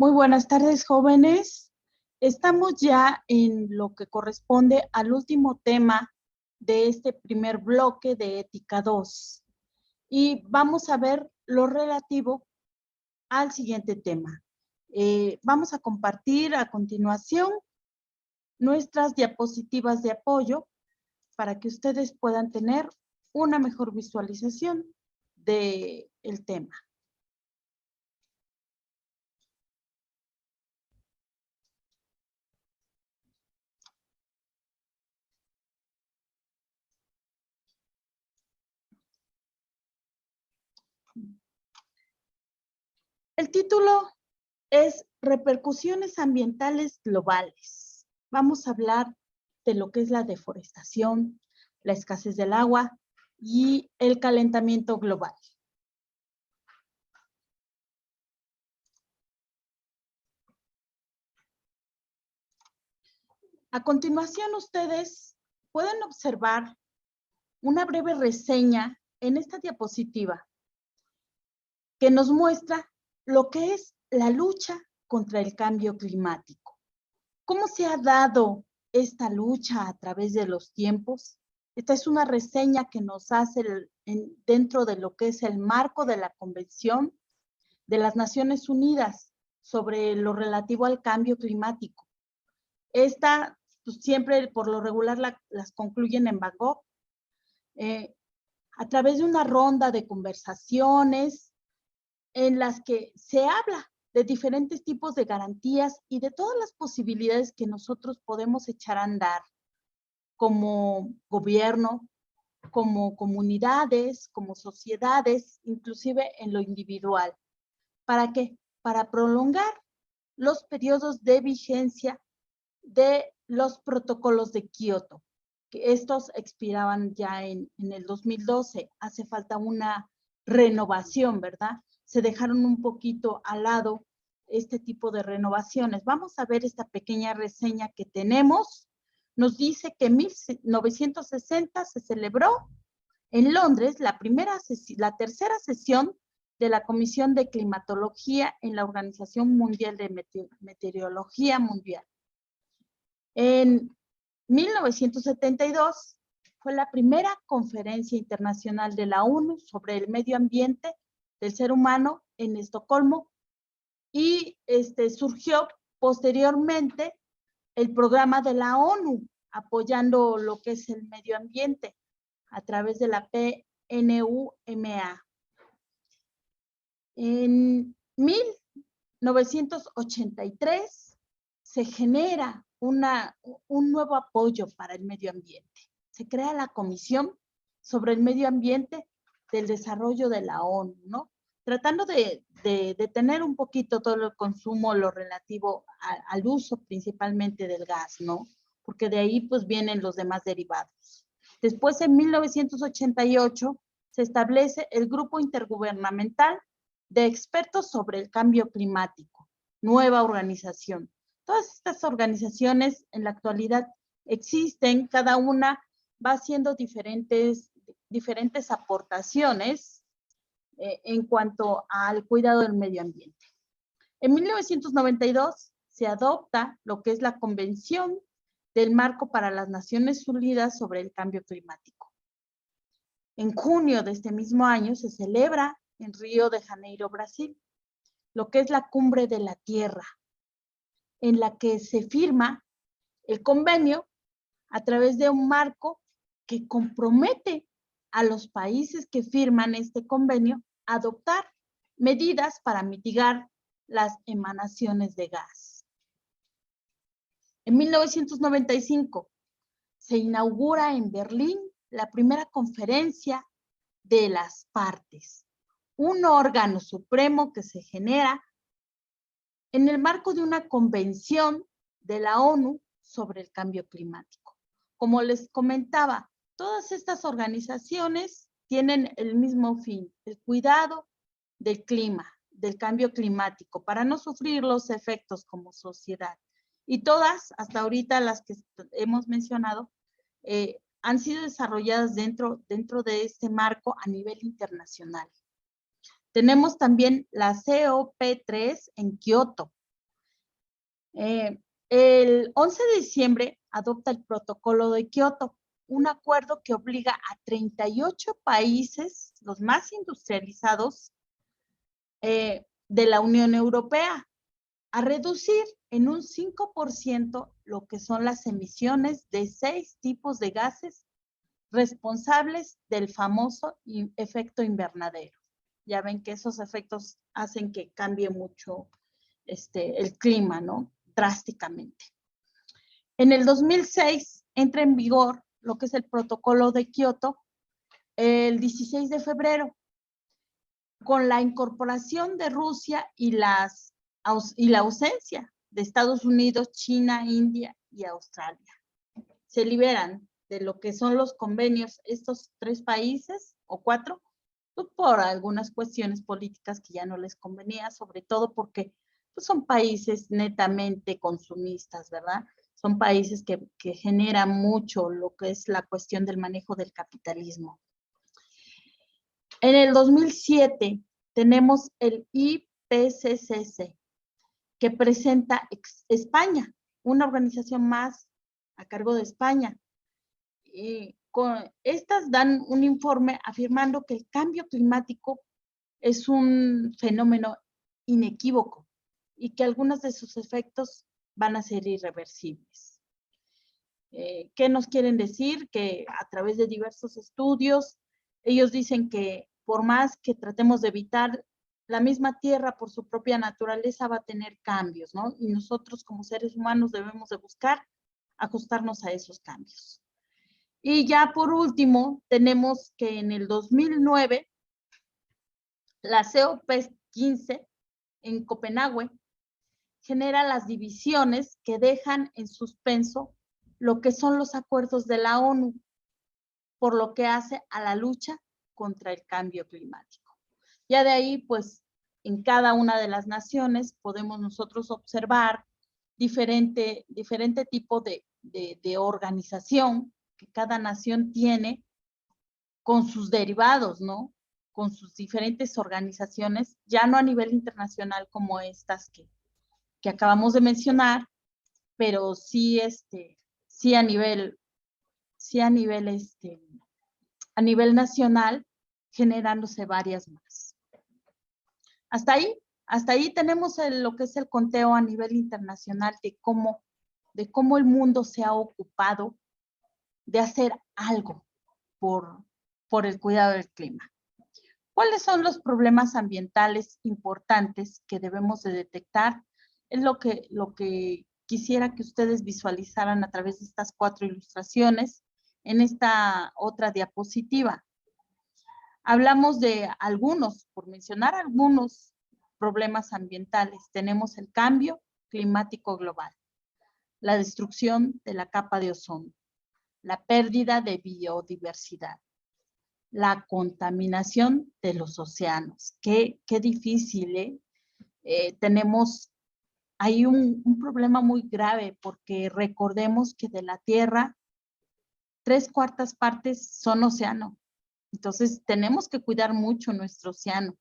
Muy buenas tardes, jóvenes. Estamos ya en lo que corresponde al último tema de este primer bloque de Ética 2. Y vamos a ver lo relativo al siguiente tema. Vamos a compartir a continuación nuestras diapositivas de apoyo para que ustedes puedan tener una mejor visualización del tema. El título es Repercusiones ambientales globales. Vamos a hablar de lo que es la deforestación, la escasez del agua y el calentamiento global. A continuación, ustedes pueden observar una breve reseña en esta diapositiva que nos muestra lo que es la lucha contra el cambio climático. ¿Cómo se ha dado esta lucha a través de los tiempos? Esta es una reseña que nos hace dentro de lo que es el marco de la Convención de las Naciones Unidas sobre lo relativo al cambio climático. Esta, pues, siempre por lo regular las concluyen en Bangkok, a través de una ronda de conversaciones en las que se habla de diferentes tipos de garantías y de todas las posibilidades que nosotros podemos echar a andar como gobierno, como comunidades, como sociedades, inclusive en lo individual. ¿Para qué? Para prolongar los periodos de vigencia de los protocolos de Kioto, que estos expiraban ya en el 2012. Hace falta una renovación, ¿verdad? Se dejaron un poquito al lado este tipo de renovaciones. Vamos a ver esta pequeña reseña que tenemos. Nos dice que en 1960 se celebró en Londres la tercera sesión de la Comisión de Climatología en la Organización Mundial de Meteorología Mundial. En 1972 fue la primera conferencia internacional de la ONU sobre el medio ambiente del ser humano en Estocolmo y surgió posteriormente el programa de la ONU apoyando lo que es el medio ambiente a través de la PNUMA. En 1983 se genera un nuevo apoyo para el medio ambiente. Se crea la Comisión sobre el Medio Ambiente del Desarrollo de la ONU, ¿no? Tratando de detener un poquito todo el consumo, lo relativo al uso principalmente del gas, ¿no? Porque de ahí pues vienen los demás derivados. Después, en 1988, se establece el Grupo Intergubernamental de Expertos sobre el Cambio Climático, nueva organización. Todas estas organizaciones en la actualidad existen, cada una va haciendo diferentes aportaciones en cuanto al cuidado del medio ambiente. En 1992 se adopta lo que es la Convención del Marco para las Naciones Unidas sobre el Cambio Climático. En junio de este mismo año se celebra en Río de Janeiro, Brasil, lo que es la Cumbre de la Tierra, en la que se firma el convenio a través de un marco que compromete a los países que firman este convenio a adoptar medidas para mitigar las emanaciones de gas. En 1995 se inaugura en Berlín la primera conferencia de las partes, un órgano supremo que se genera en el marco de una convención de la ONU sobre el cambio climático. Como les comentaba, todas estas organizaciones tienen el mismo fin, el cuidado del clima, del cambio climático, para no sufrir los efectos como sociedad. Y todas, hasta ahorita las que hemos mencionado, han sido desarrolladas dentro de este marco a nivel internacional. Tenemos también la COP3 en Kioto, El 11 de diciembre adopta el Protocolo de Kioto, un acuerdo que obliga a 38 países, los más industrializados de la Unión Europea, a reducir en un 5% lo que son las emisiones de 6 tipos de gases responsables del famoso efecto invernadero. Ya ven que esos efectos hacen que cambie mucho el clima, ¿no? Drásticamente. En el 2006 entra en vigor lo que es el Protocolo de Kioto el 16 de febrero, con la incorporación de Rusia y la ausencia de Estados Unidos, China, India y Australia. Se liberan de lo que son los convenios estos 3 países o 4, pues por algunas cuestiones políticas que ya no les convenía, sobre todo porque pues son países netamente consumistas, ¿verdad? Son países que generan mucho lo que es la cuestión del manejo del capitalismo. En el 2007 tenemos el IPCC, que presenta España, una organización más a cargo de España. Estas dan un informe afirmando que el cambio climático es un fenómeno inequívoco y que algunos de sus efectos van a ser irreversibles. ¿Qué nos quieren decir? Que a través de diversos estudios, ellos dicen que por más que tratemos de evitar, la misma Tierra por su propia naturaleza va a tener cambios, ¿no? Y nosotros como seres humanos debemos de buscar ajustarnos a esos cambios. Y ya por último, tenemos que en el 2009, la COP15 en Copenhague genera las divisiones que dejan en suspenso lo que son los acuerdos de la ONU, por lo que hace a la lucha contra el cambio climático. Ya de ahí, pues, en cada una de las naciones podemos nosotros observar diferente tipo de organización que cada nación tiene con sus derivados, ¿no? Con sus diferentes organizaciones, ya no a nivel internacional como estas que acabamos de mencionar, pero sí, sí a nivel nacional, generándose varias más. Hasta ahí tenemos lo que es el conteo a nivel internacional de cómo el mundo se ha ocupado de hacer algo por el cuidado del clima. ¿Cuáles son los problemas ambientales importantes que debemos de detectar? Es lo que quisiera que ustedes visualizaran a través de estas 4 ilustraciones en esta otra diapositiva. Hablamos de algunos, por mencionar algunos problemas ambientales. Tenemos el cambio climático global, la destrucción de la capa de ozono, la pérdida de biodiversidad, la contaminación de los océanos. Qué difícil, ¿eh? Tenemos ahí un problema muy grave porque recordemos que de la Tierra, 3/4 partes son océano. Entonces, tenemos que cuidar mucho nuestro océano.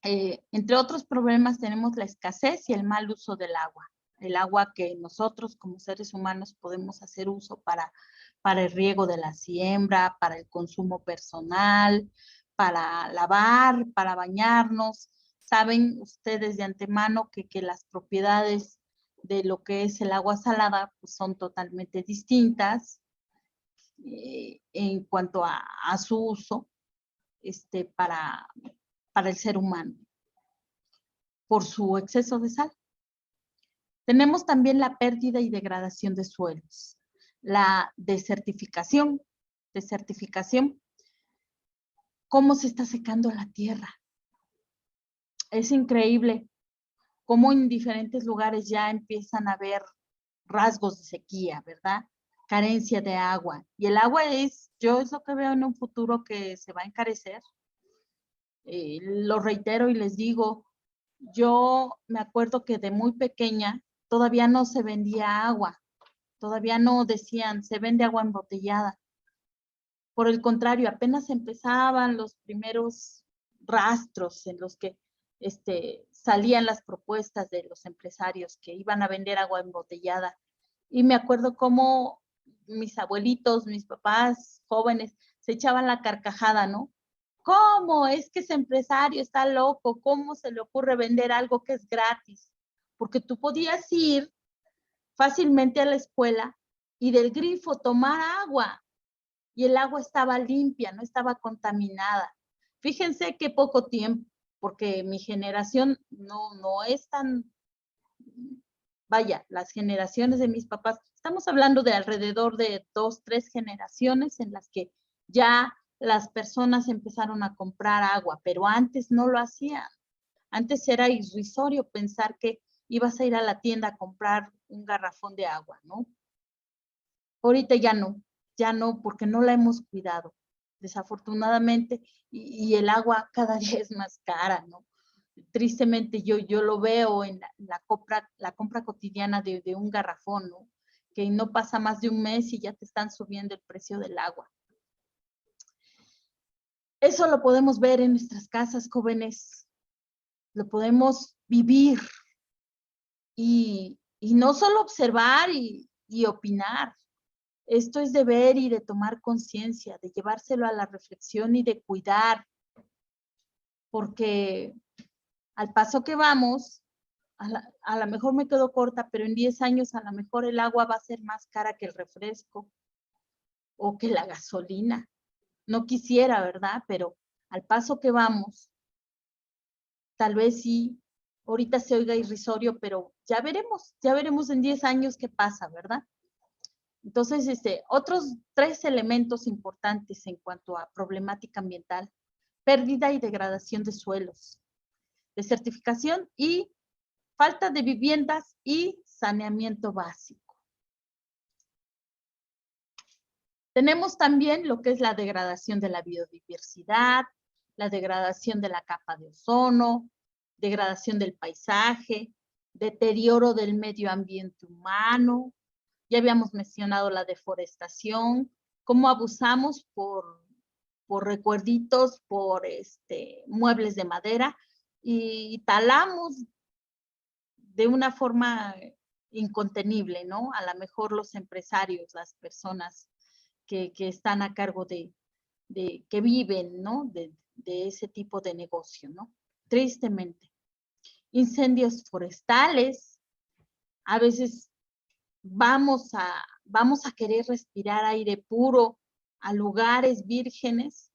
Entre otros problemas tenemos la escasez y el mal uso del agua. El agua que nosotros como seres humanos podemos hacer uso para el riego de la siembra, para el consumo personal, para lavar, para bañarnos. Saben ustedes de antemano que las propiedades de lo que es el agua salada pues son totalmente distintas en cuanto a su uso para el ser humano, por su exceso de sal. Tenemos también la pérdida y degradación de suelos, la desertificación. ¿Cómo se está secando la tierra? Es increíble cómo en diferentes lugares ya empiezan a haber rasgos de sequía, ¿verdad? Carencia de agua. Y el agua es lo que veo en un futuro que se va a encarecer. Lo reitero y les digo, yo me acuerdo que de muy pequeña todavía no se vendía agua, todavía no decían, se vende agua embotellada. Por el contrario, apenas empezaban los primeros rastros en los que salían las propuestas de los empresarios que iban a vender agua embotellada. Y me acuerdo cómo mis abuelitos, mis papás jóvenes, se echaban la carcajada, ¿no? ¿Cómo? Es que ese empresario está loco. ¿Cómo se le ocurre vender algo que es gratis? Porque tú podías ir fácilmente a la escuela y del grifo tomar agua. Y el agua estaba limpia, no estaba contaminada. Fíjense qué poco tiempo, porque mi generación no es tan, vaya, las generaciones de mis papás, estamos hablando de alrededor de 2, 3 generaciones en las que ya las personas empezaron a comprar agua, pero antes no lo hacían. Antes era irrisorio pensar que ibas a ir a la tienda a comprar un garrafón de agua, ¿no? Ahorita ya no, porque no la hemos cuidado, desafortunadamente, y el agua cada día es más cara, ¿no? Tristemente yo lo veo en la compra cotidiana de un garrafón, ¿no? Que no pasa más de un mes y ya te están subiendo el precio del agua. Eso lo podemos ver en nuestras casas, jóvenes, lo podemos vivir y no solo observar y opinar. Esto es de ver y de tomar conciencia, de llevárselo a la reflexión y de cuidar, porque al paso que vamos, a lo mejor me quedo corta, pero en 10 años a lo mejor el agua va a ser más cara que el refresco o que la gasolina. No quisiera, ¿verdad? Pero al paso que vamos, tal vez sí, ahorita se oiga irrisorio, pero ya veremos en 10 años qué pasa, ¿verdad? Entonces, otros 3 elementos importantes en cuanto a problemática ambiental: pérdida y degradación de suelos, desertificación y falta de viviendas y saneamiento básico. Tenemos también lo que es la degradación de la biodiversidad, la degradación de la capa de ozono, degradación del paisaje, deterioro del medio ambiente humano. Ya habíamos mencionado la deforestación, cómo abusamos por recuerditos, por muebles de madera y talamos de una forma incontenible, ¿no? A lo mejor los empresarios, las personas que están a cargo que viven, ¿no? De ese tipo de negocio, ¿no? Tristemente. Incendios forestales, a veces vamos a querer respirar aire puro a lugares vírgenes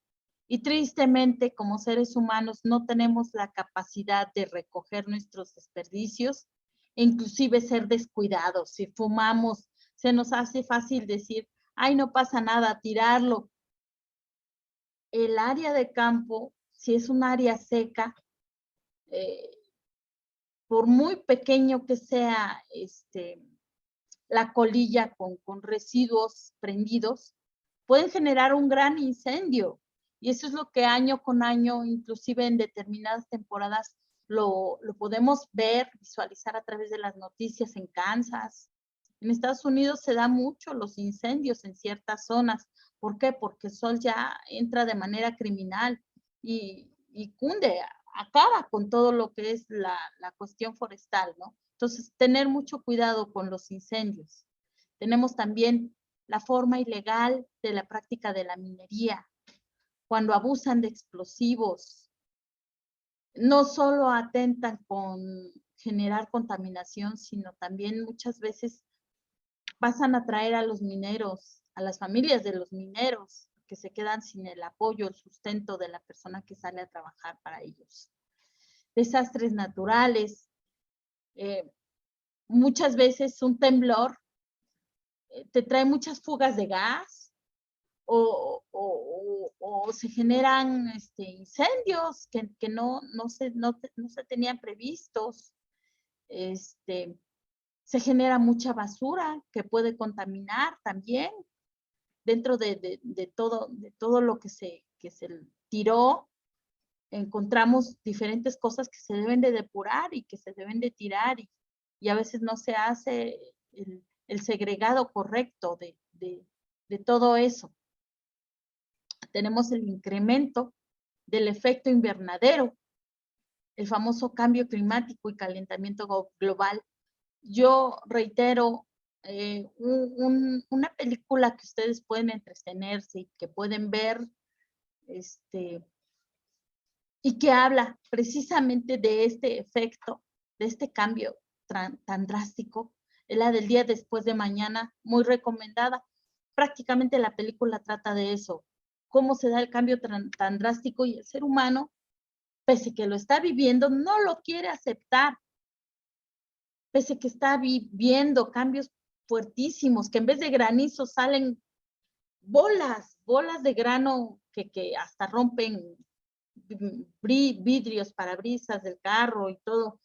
y tristemente como seres humanos no tenemos la capacidad de recoger nuestros desperdicios e inclusive ser descuidados. Si fumamos, se nos hace fácil decir, ay, no pasa nada, tirarlo. El área de campo, si es un área seca, por muy pequeño que sea la colilla con residuos prendidos, pueden generar un gran incendio. Y eso es lo que año con año, inclusive en determinadas temporadas, lo podemos ver, visualizar a través de las noticias en Kansas. En Estados Unidos se da mucho los incendios en ciertas zonas. ¿Por qué? Porque el sol ya entra de manera criminal y cunde, acaba con todo lo que es la cuestión forestal, ¿no? Entonces, tener mucho cuidado con los incendios. Tenemos también la forma ilegal de la práctica de la minería, cuando abusan de explosivos, no solo atentan con generar contaminación, sino también muchas veces pasan a traer a los mineros, a las familias de los mineros, que se quedan sin el apoyo, el sustento de la persona que sale a trabajar para ellos. Desastres naturales, muchas veces un temblor te trae muchas fugas de gas o se generan incendios que no se tenían previstos. Se genera mucha basura que puede contaminar también dentro de todo lo que se tiró. Encontramos diferentes cosas que se deben de depurar y que se deben de tirar y a veces no se hace el segregado correcto de todo eso. Tenemos el incremento del efecto invernadero, el famoso cambio climático y calentamiento global. Yo reitero, una película que ustedes pueden entretenerse y que pueden ver, y que habla precisamente de este efecto, de este cambio tan drástico, es la del Día Después de Mañana, muy recomendada. Prácticamente la película trata de eso, cómo se da el cambio tan drástico y el ser humano, pese que lo está viviendo, no lo quiere aceptar, pese que está viviendo cambios fuertísimos, que en vez de granizo salen bolas de grano que hasta rompen vidrios, parabrisas del carro y todo.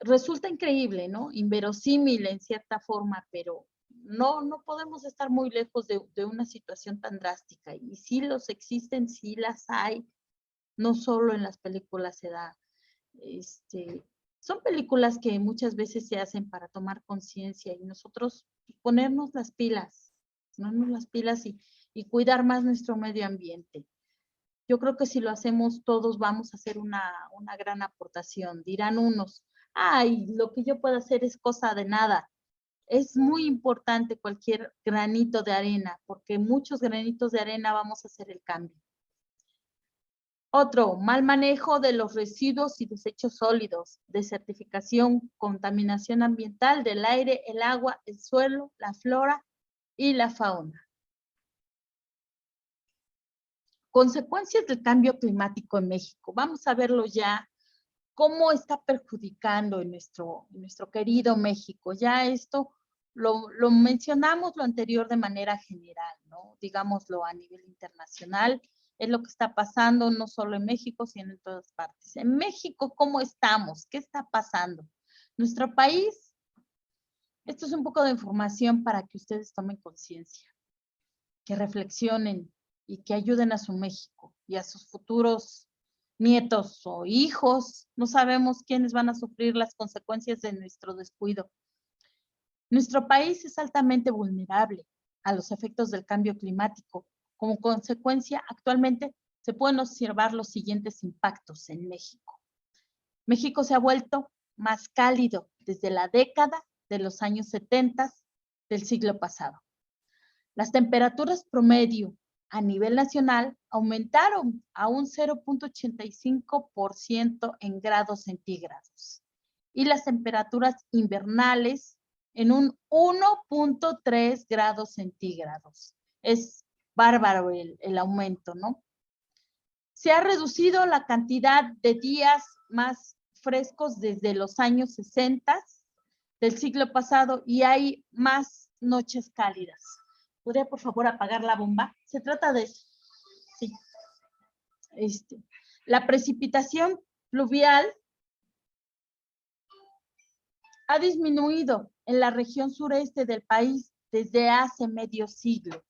Resulta increíble, ¿no? Inverosímil en cierta forma, pero no podemos estar muy lejos de una situación tan drástica. Y sí los existen, sí las hay, no solo en las películas se da. Son películas que muchas veces se hacen para tomar conciencia y nosotros ponernos las pilas y cuidar más nuestro medio ambiente. Yo creo que si lo hacemos todos vamos a hacer una gran aportación. Dirán unos, ay, lo que yo puedo hacer es cosa de nada. Es muy importante cualquier granito de arena, porque muchos granitos de arena vamos a hacer el cambio. Otro, mal manejo de los residuos y desechos sólidos, desertificación, contaminación ambiental del aire, el agua, el suelo, la flora y la fauna. Consecuencias del cambio climático en México. Vamos a verlo ya, cómo está perjudicando en nuestro querido México. Ya esto lo mencionamos lo anterior de manera general, ¿no? Digámoslo a nivel internacional. Es lo que está pasando no solo en México, sino en todas partes. En México, ¿cómo estamos? ¿Qué está pasando? Nuestro país, esto es un poco de información para que ustedes tomen conciencia, que reflexionen y que ayuden a su México y a sus futuros nietos o hijos. No sabemos quiénes van a sufrir las consecuencias de nuestro descuido. Nuestro país es altamente vulnerable a los efectos del cambio climático. Como consecuencia, actualmente se pueden observar los siguientes impactos en México. México se ha vuelto más cálido desde la década de los años 70 del siglo pasado. Las temperaturas promedio a nivel nacional aumentaron a un 0.85% en grados centígrados y las temperaturas invernales en un 1.3 grados centígrados. Es bárbaro el aumento, ¿no? Se ha reducido la cantidad de días más frescos desde los años 60 del siglo pasado y hay más noches cálidas. ¿Podría, por favor, apagar la bomba? Se trata de eso. Sí. La precipitación pluvial ha disminuido en la región sureste del país desde hace medio siglo,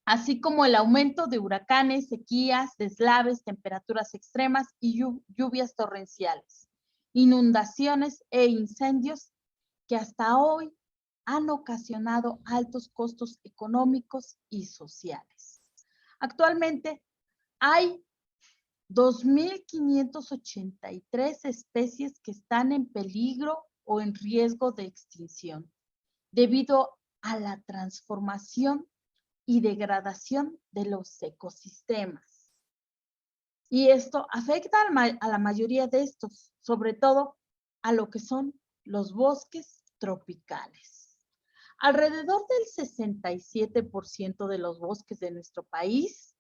así como el aumento de huracanes, sequías, deslaves, temperaturas extremas y lluvias torrenciales, inundaciones e incendios que hasta hoy han ocasionado altos costos económicos y sociales. Actualmente hay 2.583 especies que están en peligro o en riesgo de extinción debido a la transformación y degradación de los ecosistemas. Y esto afecta a la mayoría de estos, sobre todo a lo que son los bosques tropicales. Alrededor del 67% de los bosques de nuestro país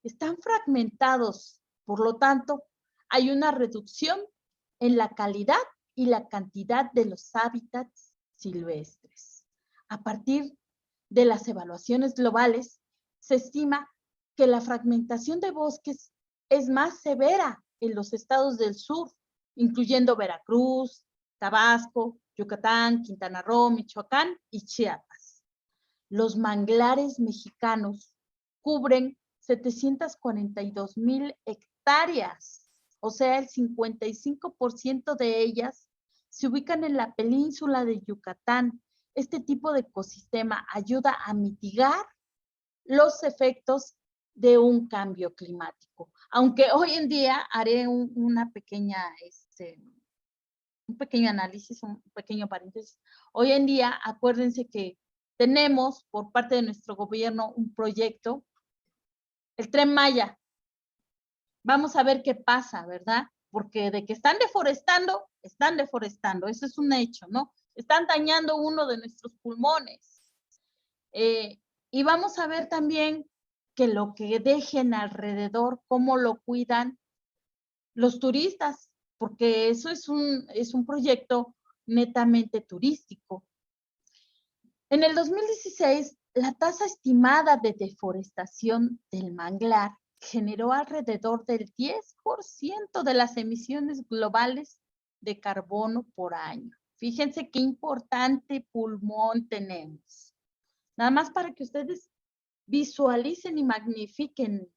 están fragmentados, por lo tanto, hay una reducción en la calidad y la cantidad de los hábitats silvestres. A partir de las evaluaciones globales, se estima que la fragmentación de bosques es más severa en los estados del sur, incluyendo Veracruz, Tabasco, Yucatán, Quintana Roo, Michoacán y Chiapas. Los manglares mexicanos cubren 742,000 hectáreas, o sea, el 55% de ellas se ubican en la península de Yucatán. Este tipo de ecosistema ayuda a mitigar los efectos de un cambio climático. Aunque hoy en día haré una pequeña, un pequeño análisis, un pequeño paréntesis. Hoy en día, acuérdense que tenemos por parte de nuestro gobierno un proyecto, el Tren Maya. Vamos a ver qué pasa, ¿verdad? Porque de que están deforestando, eso es un hecho, ¿no? Están dañando uno de nuestros pulmones. Y vamos a ver también que lo que dejen alrededor, cómo lo cuidan los turistas, porque eso es un proyecto netamente turístico. En el 2016, la tasa estimada de deforestación del manglar generó alrededor del 10% de las emisiones globales de carbono por año. Fíjense qué importante pulmón tenemos. Nada más para que ustedes visualicen y magnifiquen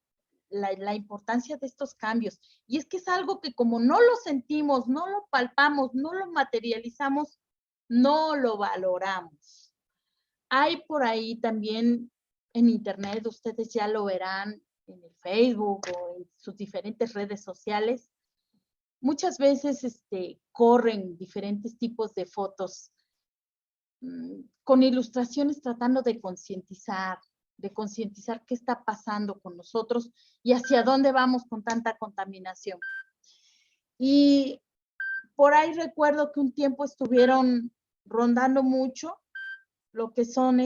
la importancia de estos cambios. Y es que es algo que como no lo sentimos, no lo palpamos, no lo materializamos, no lo valoramos. Hay por ahí también en internet, ustedes ya lo verán en el Facebook o en sus diferentes redes sociales. Muchas veces corren diferentes tipos de fotos con ilustraciones tratando de concientizar qué está pasando con nosotros y hacia dónde vamos con tanta contaminación. Y por ahí recuerdo que un tiempo estuvieron rondando mucho lo que son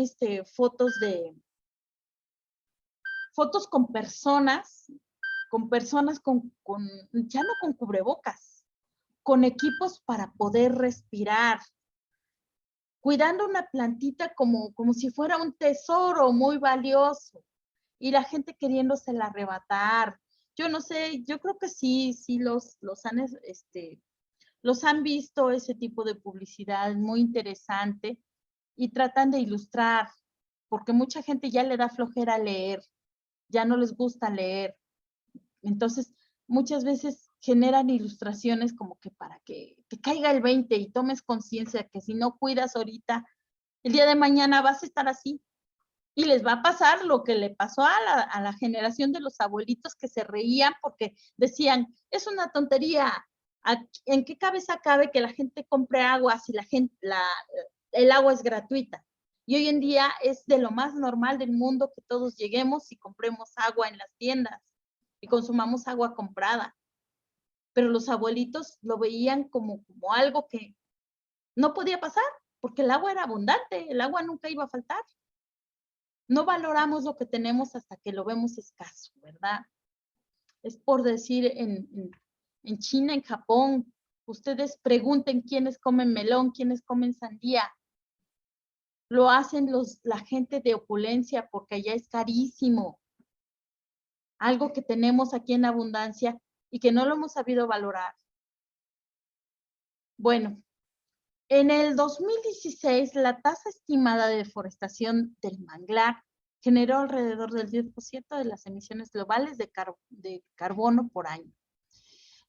fotos con personas ya no con cubrebocas, con equipos para poder respirar, cuidando una plantita como si fuera un tesoro muy valioso y la gente queriéndosela arrebatar. Yo no sé, yo creo que sí los han visto ese tipo de publicidad muy interesante y tratan de ilustrar, porque mucha gente ya le da flojera leer, ya no les gusta leer. Entonces, muchas veces generan ilustraciones como que para que te caiga el 20 y tomes conciencia que si no cuidas ahorita, el día de mañana vas a estar así. Y les va a pasar lo que le pasó a la generación de los abuelitos que se reían porque decían, es una tontería, ¿en qué cabeza cabe que la gente compre agua si el agua es gratuita? Y hoy en día es de lo más normal del mundo que todos lleguemos y compremos agua en las tiendas y consumamos agua comprada. Pero los abuelitos lo veían como algo que no podía pasar, porque el agua era abundante, el agua nunca iba a faltar. No valoramos lo que tenemos hasta que lo vemos escaso, ¿verdad? Es por decir, en China, en Japón, ustedes pregunten quiénes comen melón, quiénes comen sandía. Lo hacen la gente de opulencia porque allá es carísimo. Algo que tenemos aquí en abundancia y que no lo hemos sabido valorar. Bueno, en el 2016, la tasa estimada de deforestación del manglar generó alrededor del 10% de las emisiones globales de carbono por año.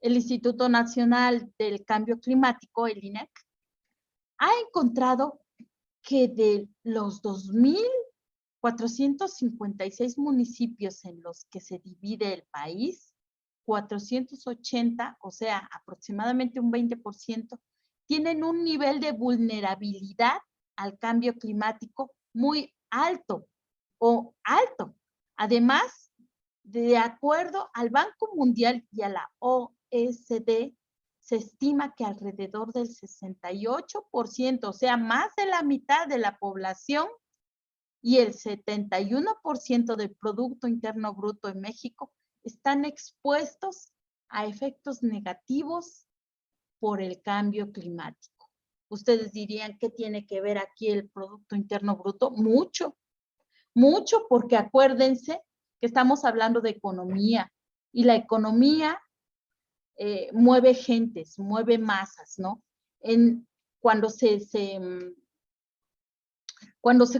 El Instituto Nacional del Cambio Climático, el INEC, ha encontrado que de los 2.456 municipios en los que se divide el país, 480, o sea, aproximadamente un 20%, tienen un nivel de vulnerabilidad al cambio climático muy alto o alto. Además, de acuerdo al Banco Mundial y a la OECD, se estima que alrededor del 68%, o sea, más de la mitad de la población y el 71% del Producto Interno Bruto en México están expuestos a efectos negativos por el cambio climático. Ustedes dirían, ¿qué tiene que ver aquí el Producto Interno Bruto? Mucho, mucho, porque acuérdense que estamos hablando de economía y la economía mueve gentes, mueve masas, ¿no? Cuando se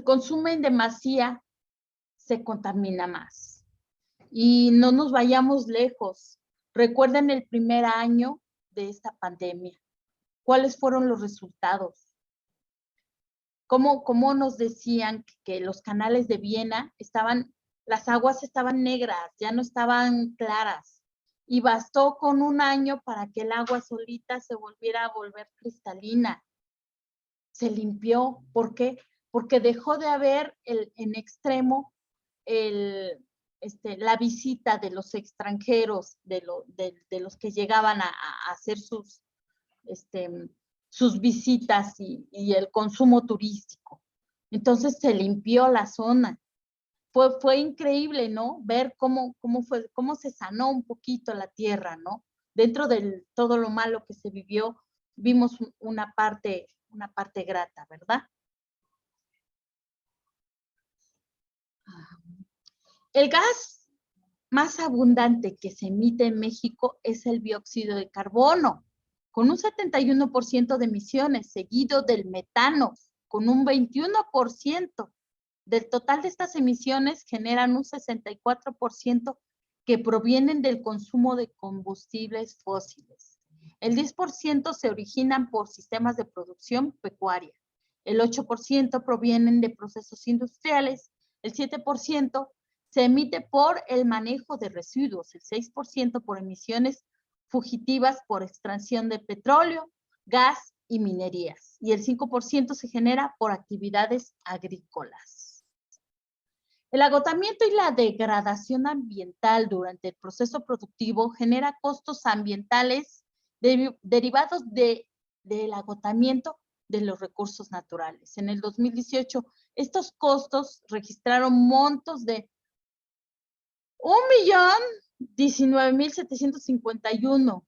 consume en demasía, se contamina más. Y no nos vayamos lejos. Recuerden el primer año de esta pandemia. ¿Cuáles fueron los resultados? ¿Cómo nos decían que los canales de Viena estaban las aguas estaban negras, ya no estaban claras. Y bastó con un año para que el agua solita se volviera a volver cristalina. Se limpió. ¿Por qué? Porque dejó de haber en extremo la visita de los extranjeros, de los que llegaban a hacer sus visitas y el consumo turístico. Entonces se limpió la zona. Fue increíble, ¿no? Ver cómo se sanó un poquito la tierra, ¿no? Dentro de todo lo malo que se vivió, vimos una parte grata, ¿verdad? El gas más abundante que se emite en México es el dióxido de carbono, con un 71% de emisiones, seguido del metano, con un 21%. Del total de estas emisiones generan un 64% que provienen del consumo de combustibles fósiles. El 10% se originan por sistemas de producción pecuaria. El 8% provienen de procesos industriales. El 7% se emite por el manejo de residuos. El 6% por emisiones fugitivas por extracción de petróleo, gas y minerías. Y el 5% se genera por actividades agrícolas. El agotamiento y la degradación ambiental durante el proceso productivo genera costos ambientales derivados del agotamiento de los recursos naturales. En el 2018, estos costos registraron montos de 1.019.751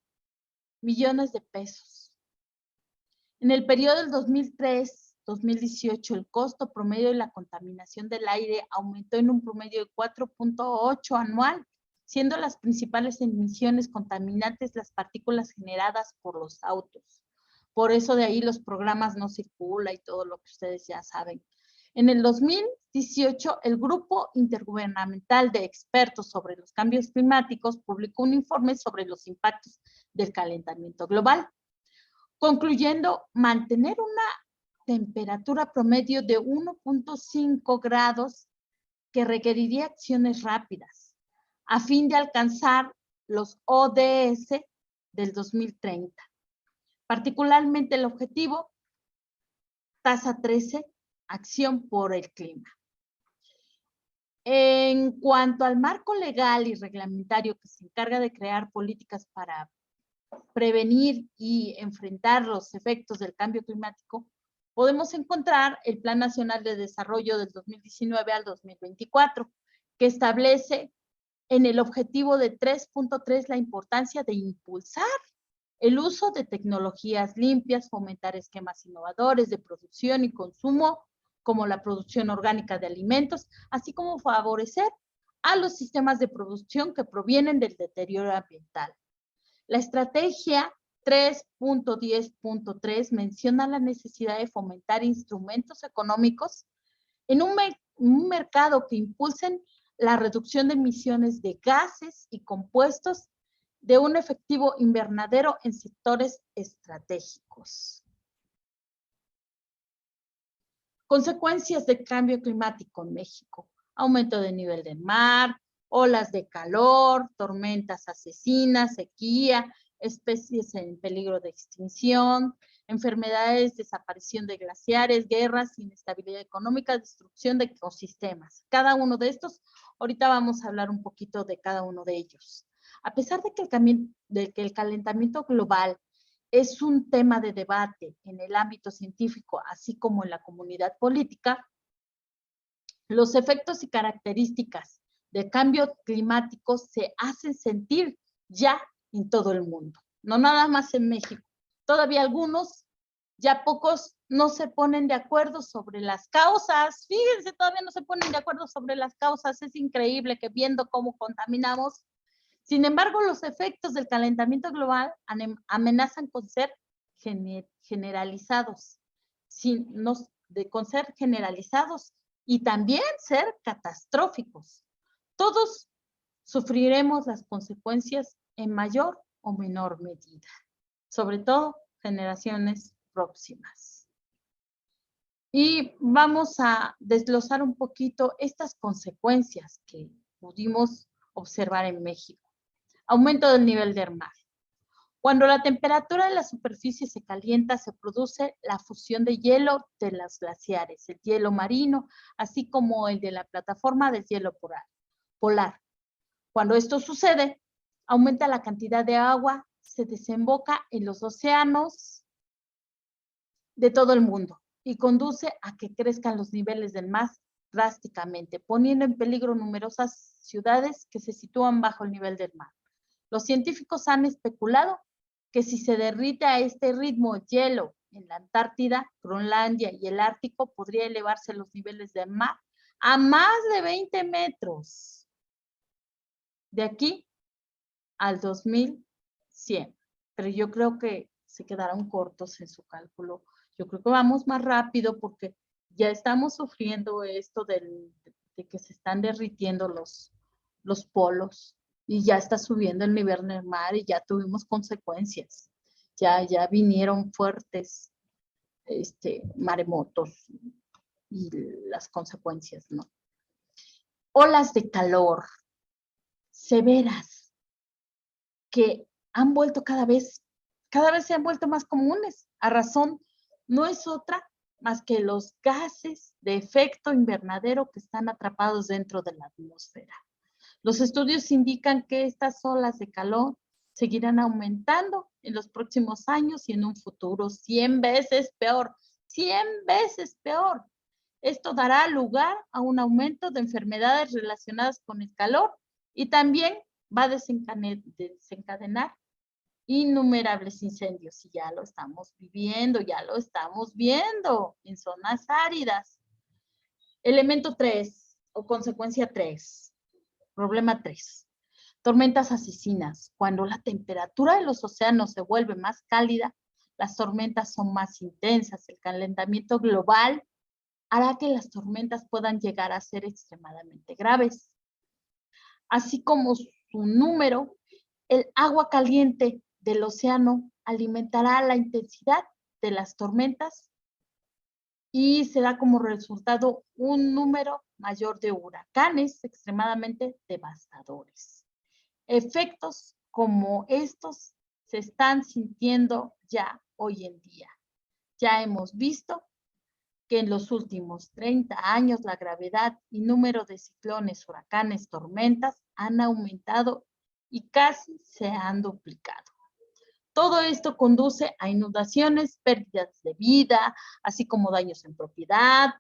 millones de pesos. En el periodo del 2003-2018, el costo promedio de la contaminación del aire aumentó en un promedio de 4.8 anual, siendo las principales emisiones contaminantes las partículas generadas por los autos. Por eso de ahí los programas No Circula y todo lo que ustedes ya saben. En el 2018, el Grupo Intergubernamental de Expertos sobre los Cambios Climáticos publicó un informe sobre los impactos del calentamiento global, concluyendo mantener una temperatura promedio de 1.5 grados que requeriría acciones rápidas a fin de alcanzar los ODS del 2030. Particularmente el objetivo, tasa 13, acción por el clima. En cuanto al marco legal y reglamentario que se encarga de crear políticas para prevenir y enfrentar los efectos del cambio climático, podemos encontrar el Plan Nacional de Desarrollo del 2019 al 2024, que establece en el objetivo de 3.3 la importancia de impulsar el uso de tecnologías limpias, fomentar esquemas innovadores de producción y consumo, como la producción orgánica de alimentos, así como favorecer a los sistemas de producción que provienen del deterioro ambiental. La estrategia 3.10.3 menciona la necesidad de fomentar instrumentos económicos en un mercado que impulsen la reducción de emisiones de gases y compuestos de un efectivo invernadero en sectores estratégicos. Consecuencias del cambio climático en México: aumento del nivel del mar, olas de calor, tormentas asesinas, sequía, especies en peligro de extinción, enfermedades, desaparición de glaciares, guerras, inestabilidad económica, destrucción de ecosistemas. Cada uno de estos, ahorita vamos a hablar un poquito de cada uno de ellos. A pesar de que el calentamiento global es un tema de debate en el ámbito científico, así como en la comunidad política, los efectos y características del cambio climático se hacen sentir ya en todo el mundo, no nada más en México. Todavía algunos, ya pocos, no se ponen de acuerdo sobre las causas. Fíjense, todavía no se ponen de acuerdo sobre las causas. Es increíble que viendo cómo contaminamos. Sin embargo, los efectos del calentamiento global amenazan con ser generalizados, con ser generalizados y también ser catastróficos. Todos sufriremos las consecuencias en mayor o menor medida, sobre todo generaciones próximas. Y vamos a desglosar un poquito estas consecuencias que pudimos observar en México. Aumento del nivel del mar. Cuando la temperatura de la superficie se calienta, se produce la fusión de hielo de los glaciares, el hielo marino, así como el de la plataforma del hielo polar. Cuando esto sucede, aumenta la cantidad de agua, se desemboca en los océanos de todo el mundo y conduce a que crezcan los niveles del mar drásticamente, poniendo en peligro numerosas ciudades que se sitúan bajo el nivel del mar. Los científicos han especulado que si se derrite a este ritmo el hielo en la Antártida, Groenlandia y el Ártico, podría elevarse los niveles del mar a más de 20 metros. De aquí al 2100. Pero yo creo que se quedaron cortos en su cálculo. Yo creo que vamos más rápido porque ya estamos sufriendo esto de que se están derritiendo los polos y ya está subiendo el nivel del mar y ya tuvimos consecuencias. Ya vinieron fuertes maremotos y las consecuencias, ¿no? Olas de calor severas que han vuelto cada vez se han vuelto más comunes. A razón, no es otra más que los gases de efecto invernadero que están atrapados dentro de la atmósfera. Los estudios indican que estas olas de calor seguirán aumentando en los próximos años y en un futuro 100 veces peor, 100 veces peor. Esto dará lugar a un aumento de enfermedades relacionadas con el calor y también va a desencadenar innumerables incendios y ya lo estamos viviendo, ya lo estamos viendo en zonas áridas. Elemento 3 o consecuencia 3, problema 3. Tormentas asesinas. Cuando la temperatura de los océanos se vuelve más cálida, las tormentas son más intensas. El calentamiento global hará que las tormentas puedan llegar a ser extremadamente graves. Así como su número, el agua caliente del océano alimentará la intensidad de las tormentas y se da como resultado un número mayor de huracanes extremadamente devastadores. Efectos como estos se están sintiendo ya hoy en día. Ya hemos visto que en los últimos 30 años la gravedad y número de ciclones, huracanes, tormentas han aumentado y casi se han duplicado. Todo esto conduce a inundaciones, pérdidas de vida, así como daños en propiedad.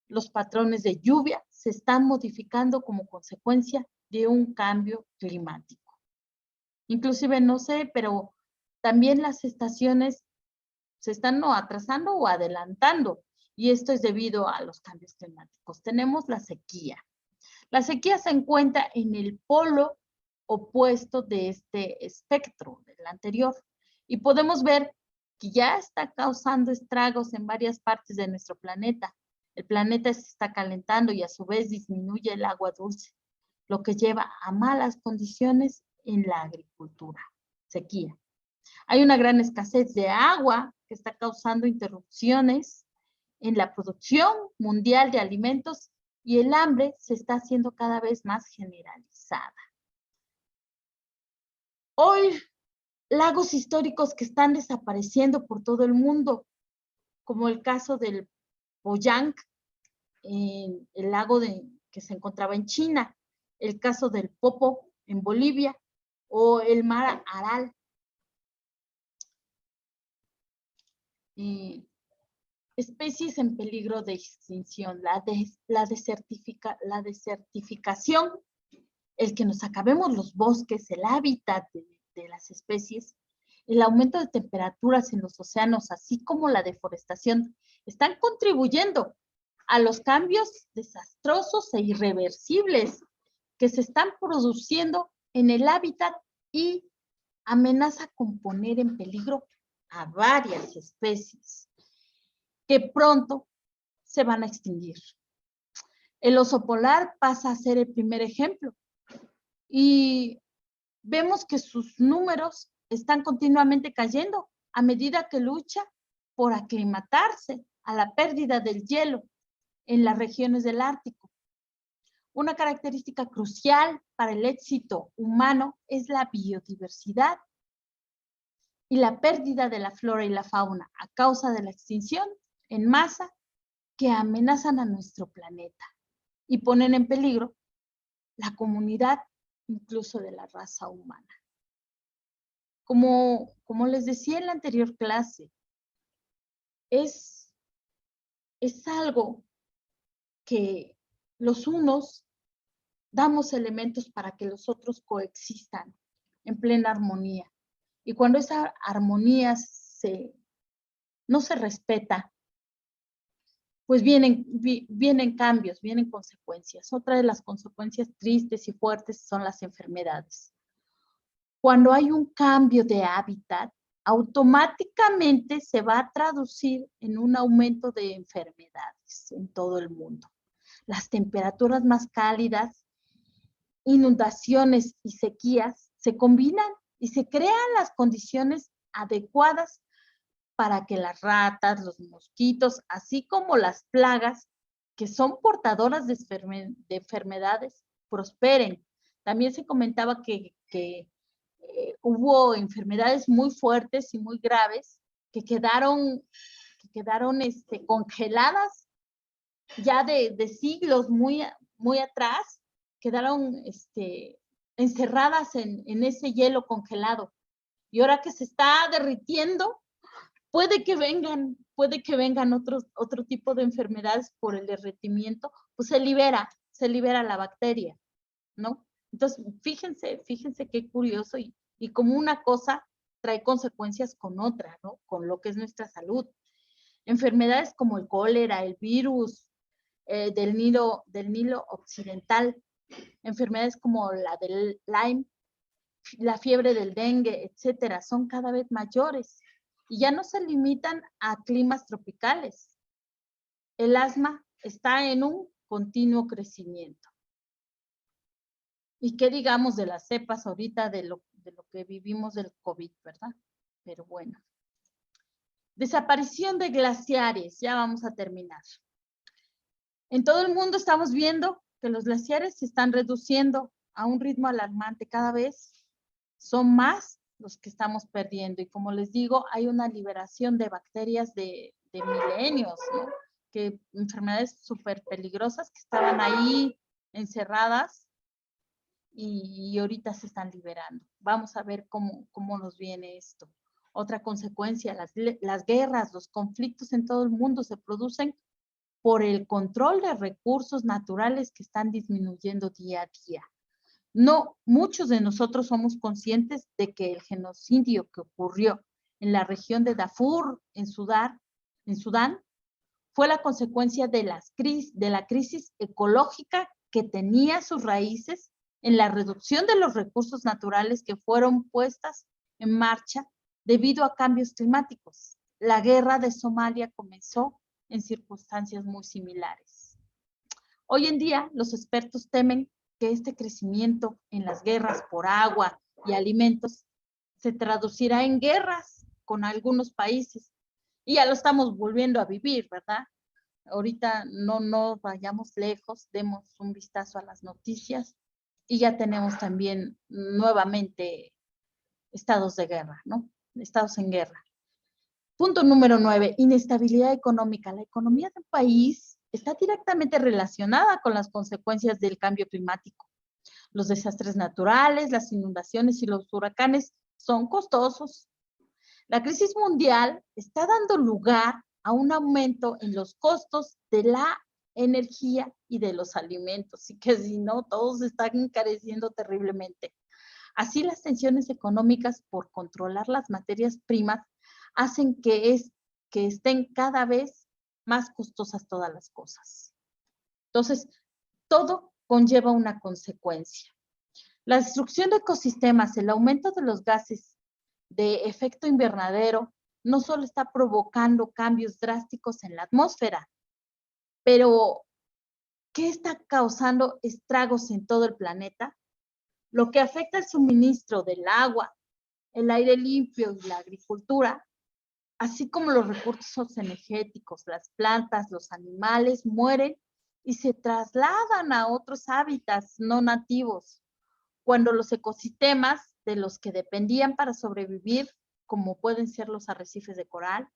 Los patrones de lluvia se están modificando como consecuencia de un cambio climático. Inclusive, no sé, pero también las estaciones se están o atrasando o adelantando, y esto es debido a los cambios climáticos. Tenemos la sequía. La sequía se encuentra en el polo opuesto de este espectro, del anterior, y podemos ver que ya está causando estragos en varias partes de nuestro planeta. El planeta se está calentando y a su vez disminuye el agua dulce, lo que lleva a malas condiciones en la agricultura. Sequía. Hay una gran escasez de agua que está causando interrupciones en la producción mundial de alimentos y el hambre se está haciendo cada vez más generalizada. Hoy, lagos históricos que están desapareciendo por todo el mundo, como el caso del Poyang, el lago que se encontraba en China, el caso del Popo en Bolivia o el mar Aral. Especies en peligro de extinción, la desertificación, el que nos acabemos los bosques, el hábitat de las especies, el aumento de temperaturas en los océanos, así como la deforestación, están contribuyendo a los cambios desastrosos e irreversibles que se están produciendo en el hábitat y amenaza con poner en peligro a varias especies que pronto se van a extinguir. El oso polar pasa a ser el primer ejemplo y vemos que sus números están continuamente cayendo a medida que lucha por aclimatarse a la pérdida del hielo en las regiones del Ártico. Una característica crucial para el éxito humano es la biodiversidad y la pérdida de la flora y la fauna a causa de la extinción en masa que amenazan a nuestro planeta y ponen en peligro la comunidad, incluso de la raza humana. Como les decía en la anterior clase, es algo que los unos damos elementos para que los otros coexistan en plena armonía. Y cuando esa armonía no se respeta, pues vienen cambios, vienen consecuencias. Otra de las consecuencias tristes y fuertes son las enfermedades. Cuando hay un cambio de hábitat, automáticamente se va a traducir en un aumento de enfermedades en todo el mundo. Las temperaturas más cálidas, inundaciones y sequías se combinan y se crean las condiciones adecuadas para que las ratas, los mosquitos, así como las plagas, que son portadoras de enfermedades, prosperen. También se comentaba que hubo enfermedades muy fuertes y muy graves que quedaron congeladas ya de siglos muy atrás, quedaron encerradas en ese hielo congelado. Y ahora que se está derritiendo, puede que vengan otro tipo de enfermedades por el derretimiento, pues se libera la bacteria, ¿no? Entonces, fíjense qué curioso y como una cosa trae consecuencias con otra, ¿no? Con lo que es nuestra salud. Enfermedades como el cólera, el virus del Nilo occidental, enfermedades como la del Lyme, la fiebre del dengue, etcétera, son cada vez mayores y ya no se limitan a climas tropicales. El asma está en un continuo crecimiento. ¿Y qué digamos de las cepas ahorita de lo que vivimos del COVID, verdad? Pero bueno. Desaparición de glaciares, ya vamos a terminar. En todo el mundo estamos viendo que los glaciares se están reduciendo a un ritmo alarmante. Cada vez son más los que estamos perdiendo. Y como les digo, hay una liberación de bacterias de milenios, ¿no? Que enfermedades súper peligrosas que estaban ahí encerradas y ahorita se están liberando. Vamos a ver cómo nos viene esto. Otra consecuencia, las guerras, los conflictos en todo el mundo se producen por el control de recursos naturales que están disminuyendo día a día. No, muchos de nosotros somos conscientes de que el genocidio que ocurrió en la región de Darfur, en Sudán, fue la consecuencia de la crisis ecológica que tenía sus raíces en la reducción de los recursos naturales que fueron puestas en marcha debido a cambios climáticos. La guerra de Somalia comenzó en circunstancias muy similares. Hoy en día, los expertos temen que este crecimiento en las guerras por agua y alimentos se traducirá en guerras con algunos países. Y ya lo estamos volviendo a vivir, ¿verdad? Ahorita no vayamos lejos, demos un vistazo a las noticias y ya tenemos también nuevamente estados de guerra, ¿no? Estados en guerra. Punto número 9, inestabilidad económica. La economía del país está directamente relacionada con las consecuencias del cambio climático. Los desastres naturales, las inundaciones y los huracanes son costosos. La crisis mundial está dando lugar a un aumento en los costos de la energía y de los alimentos, y que si no, todos están encareciendo terriblemente. Así, las tensiones económicas por controlar las materias primas hacen que estén cada vez más costosas todas las cosas. Entonces, todo conlleva una consecuencia. La destrucción de ecosistemas, el aumento de los gases de efecto invernadero, no solo está provocando cambios drásticos en la atmósfera, pero ¿qué está causando estragos en todo el planeta? Lo que afecta el suministro del agua, el aire limpio y la agricultura, así como los recursos energéticos, las plantas, los animales mueren y se trasladan a otros hábitats no nativos, cuando los ecosistemas de los que dependían para sobrevivir, como pueden ser los arrecifes de coral,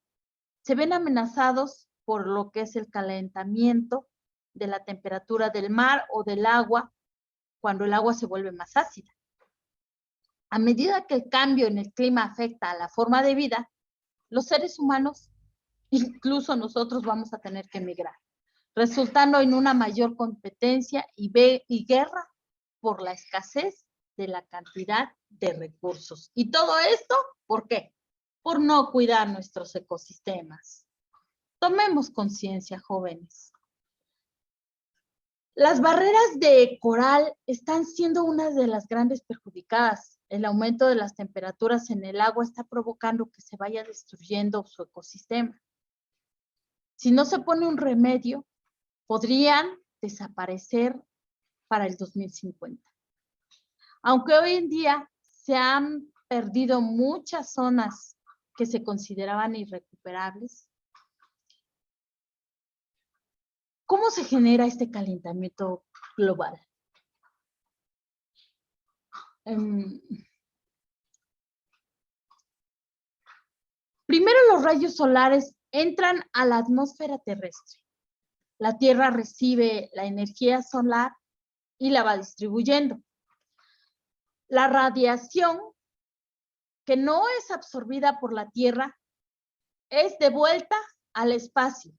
se ven amenazados por lo que es el calentamiento de la temperatura del mar o del agua, cuando el agua se vuelve más ácida. A medida que el cambio en el clima afecta a la forma de vida, los seres humanos, incluso nosotros, vamos a tener que emigrar, resultando en una mayor competencia y guerra por la escasez de la cantidad de recursos. Y todo esto, ¿por qué? Por no cuidar nuestros ecosistemas. Tomemos conciencia, jóvenes. Las barreras de coral están siendo una de las grandes perjudicadas. El aumento de las temperaturas en el agua está provocando que se vaya destruyendo su ecosistema. Si no se pone un remedio, podrían desaparecer para el 2050. Aunque hoy en día se han perdido muchas zonas que se consideraban irrecuperables, ¿cómo se genera este calentamiento global? Primero, los rayos solares entran a la atmósfera terrestre. La Tierra recibe la energía solar y la va distribuyendo. La radiación que no es absorbida por la Tierra es devuelta al espacio,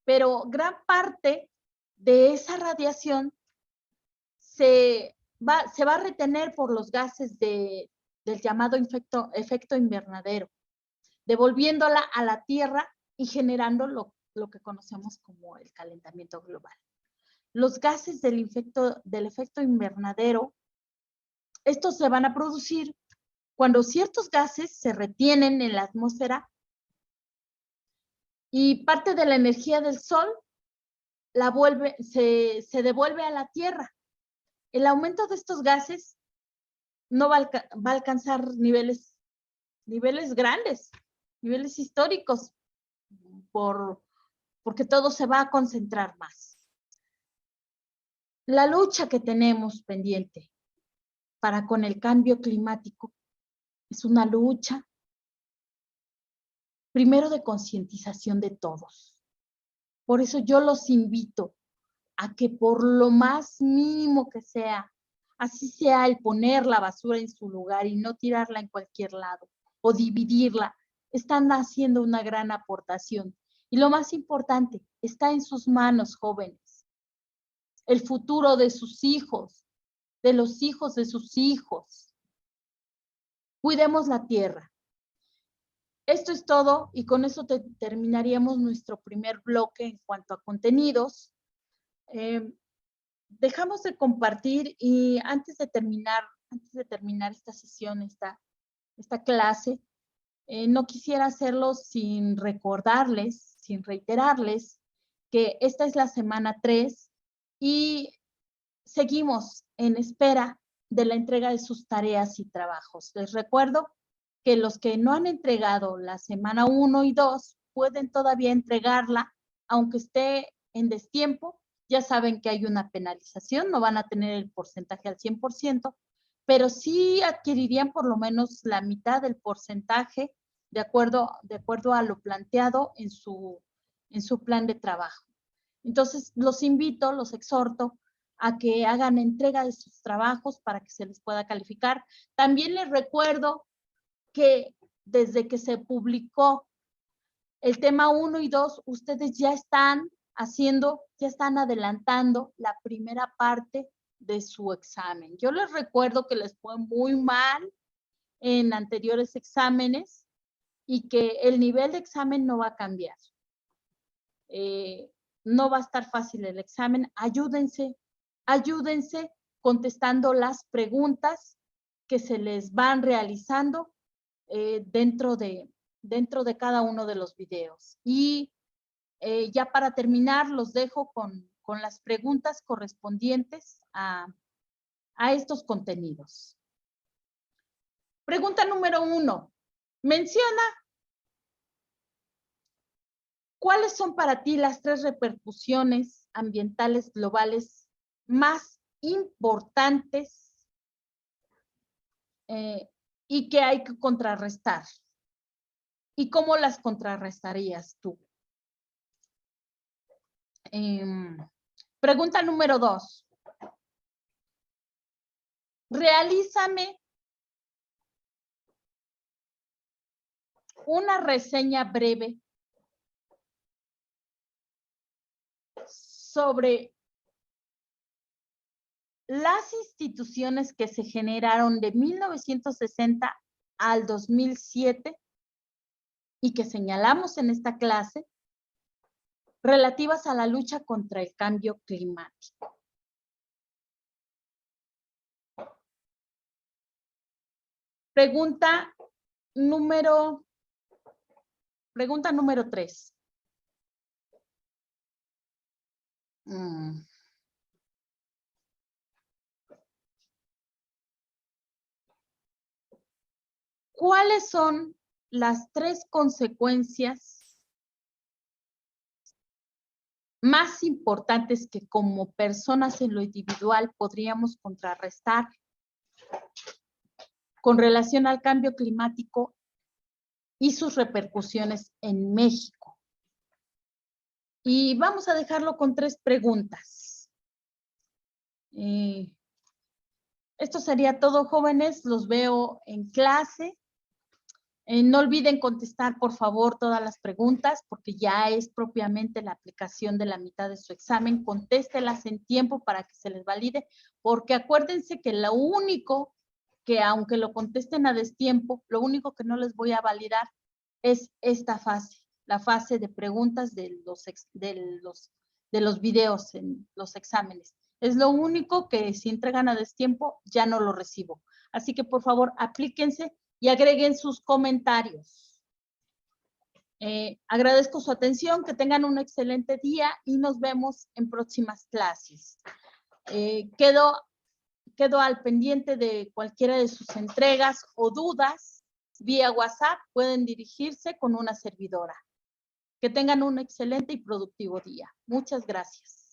pero gran parte de esa radiación se va a retener por los gases del llamado efecto invernadero, devolviéndola a la Tierra y generando lo que conocemos como el calentamiento global. Los gases del efecto invernadero, estos se van a producir cuando ciertos gases se retienen en la atmósfera y parte de la energía del Sol se devuelve a la Tierra. El aumento de estos gases no va a alcanzar niveles grandes, niveles históricos, porque todo se va a concentrar más. La lucha que tenemos pendiente para con el cambio climático es una lucha, primero, de concientización de todos. Por eso yo los invito a que por lo más mínimo que sea, así sea el poner la basura en su lugar y no tirarla en cualquier lado o dividirla, están haciendo una gran aportación. Y lo más importante, está en sus manos, jóvenes. El futuro de sus hijos, de los hijos de sus hijos. Cuidemos la tierra. Esto es todo y con eso terminaríamos nuestro primer bloque en cuanto a contenidos. Dejamos de compartir y antes de terminar esta sesión, esta clase, no quisiera hacerlo sin recordarles, sin reiterarles que esta es la semana 3 y seguimos en espera de la entrega de sus tareas y trabajos. Les recuerdo que los que no han entregado la semana 1 y 2 pueden todavía entregarla, aunque esté en destiempo. Ya saben que hay una penalización, no van a tener el porcentaje al 100%, pero sí adquirirían por lo menos la mitad del porcentaje de acuerdo a lo planteado en su plan de trabajo. Entonces, los invito, los exhorto a que hagan entrega de sus trabajos para que se les pueda calificar. También les recuerdo que desde que se publicó el tema 1 y 2, ustedes ya están adelantando la primera parte de su examen. Yo les recuerdo que les fue muy mal en anteriores exámenes y que el nivel de examen no va a cambiar. No va a estar fácil el examen. Ayúdense contestando las preguntas que se les van realizando dentro de cada uno de los videos. Y ya para terminar, los dejo con las preguntas correspondientes a estos contenidos. Pregunta número 1. Menciona ¿Cuáles son para ti las 3 repercusiones ambientales globales más importantes y que hay que contrarrestar? ¿Y cómo las contrarrestarías tú? Pregunta número 2. Realízame una reseña breve sobre las instituciones que se generaron de 1960 al 2007 y que señalamos en esta clase relativas a la lucha contra el cambio climático. Pregunta número 3. ¿Cuáles son las 3 consecuencias más importantes que como personas en lo individual podríamos contrarrestar con relación al cambio climático y sus repercusiones en México? Y vamos a dejarlo con 3 preguntas. Esto sería todo, jóvenes. Los veo en clase. No olviden contestar, por favor, todas las preguntas, porque ya es propiamente la aplicación de la mitad de su examen. Contéstelas en tiempo para que se les valide, porque acuérdense que lo único que, aunque lo contesten a destiempo, lo único que no les voy a validar es esta fase, la fase de preguntas de los videos en los exámenes. Es lo único que si entregan a destiempo ya no lo recibo. Así que, por favor, aplíquense y agreguen sus comentarios. Agradezco su atención, que tengan un excelente día y nos vemos en próximas clases. Quedo al pendiente de cualquiera de sus entregas o dudas. Vía WhatsApp pueden dirigirse con una servidora. Que tengan un excelente y productivo día. Muchas gracias.